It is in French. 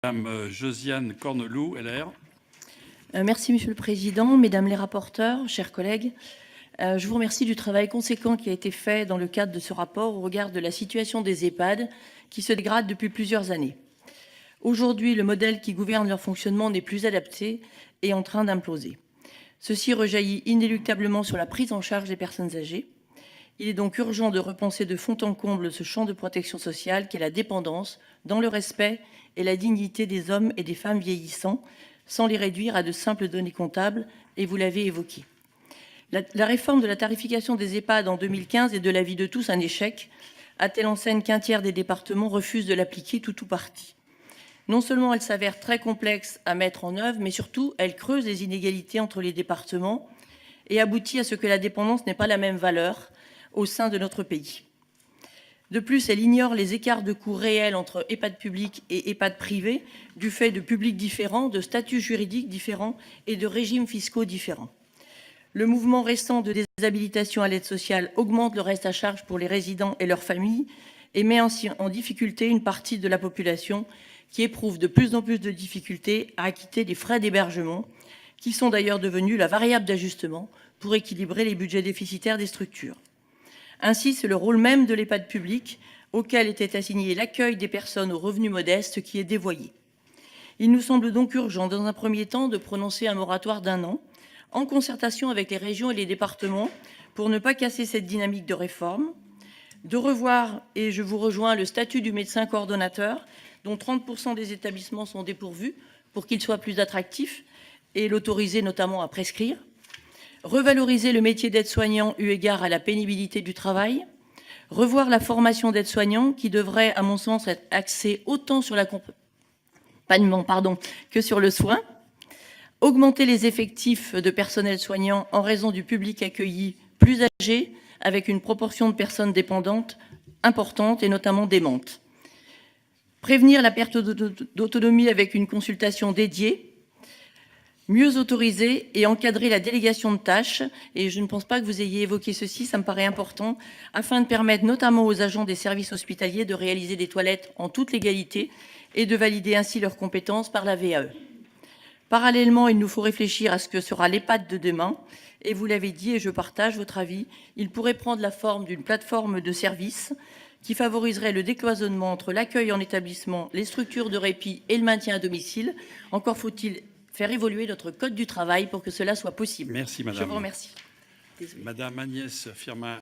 Madame Josiane Corneloup, LR. Merci Monsieur le Président, Mesdames les rapporteurs, chers collègues. Je vous remercie du travail conséquent qui a été fait dans le cadre de ce rapport au regard de la situation des EHPAD qui se dégrade depuis plusieurs années. Aujourd'hui, le modèle qui gouverne leur fonctionnement n'est plus adapté et est en train d'imploser. Ceci rejaillit inéluctablement sur la prise en charge des personnes âgées. Il est donc urgent de repenser de fond en comble ce champ de protection sociale qu'est la dépendance, dans le respect et la dignité des hommes et des femmes vieillissants, sans les réduire à de simples données comptables, et vous l'avez évoqué. La réforme de la tarification des EHPAD en 2015 est de l'avis de tous un échec, à telle enseigne qu'un tiers des départements refusent de l'appliquer tout ou partie. Non seulement elle s'avère très complexe à mettre en œuvre, mais surtout elle creuse les inégalités entre les départements et aboutit à ce que la dépendance n'ait pas la même valeur au sein de notre pays. De plus, elle ignore les écarts de coûts réels entre EHPAD publics et EHPAD privés du fait de publics différents, de statuts juridiques différents et de régimes fiscaux différents. Le mouvement récent de déshabilitation à l'aide sociale augmente le reste à charge pour les résidents et leurs familles et met ainsi en difficulté une partie de la population qui éprouve de plus en plus de difficultés à acquitter les frais d'hébergement, qui sont d'ailleurs devenus la variable d'ajustement pour équilibrer les budgets déficitaires des structures. Ainsi, c'est le rôle même de l'EHPAD public, auquel était assigné l'accueil des personnes aux revenus modestes, qui est dévoyé. Il nous semble donc urgent, dans un premier temps, de prononcer un moratoire d'1 an, en concertation avec les régions et les départements, pour ne pas casser cette dynamique de réforme, de revoir, et je vous rejoins, le statut du médecin coordonnateur, dont 30% des établissements sont dépourvus, pour qu'il soit plus attractif, et l'autoriser notamment à prescrire. Revaloriser le métier d'aide-soignant eu égard à la pénibilité du travail, revoir la formation d'aide-soignant qui devrait, à mon sens, être axée autant sur l'accompagnement que sur le soin, augmenter les effectifs de personnel soignant en raison du public accueilli plus âgé, avec une proportion de personnes dépendantes importante et notamment démentes, prévenir la perte d'autonomie avec une consultation dédiée, mieux autoriser et encadrer la délégation de tâches, et je ne pense pas que vous ayez évoqué ceci, ça me paraît important, afin de permettre notamment aux agents des services hospitaliers de réaliser des toilettes en toute légalité et de valider ainsi leurs compétences par la VAE. Parallèlement, il nous faut réfléchir à ce que sera l'EHPAD de demain, et vous l'avez dit, et je partage votre avis, il pourrait prendre la forme d'une plateforme de services qui favoriserait le décloisonnement entre l'accueil en établissement, les structures de répit et le maintien à domicile. Encore faut-il faire évoluer notre code du travail pour que cela soit possible. Merci, madame. Je vous remercie. Madame Agnès Firmin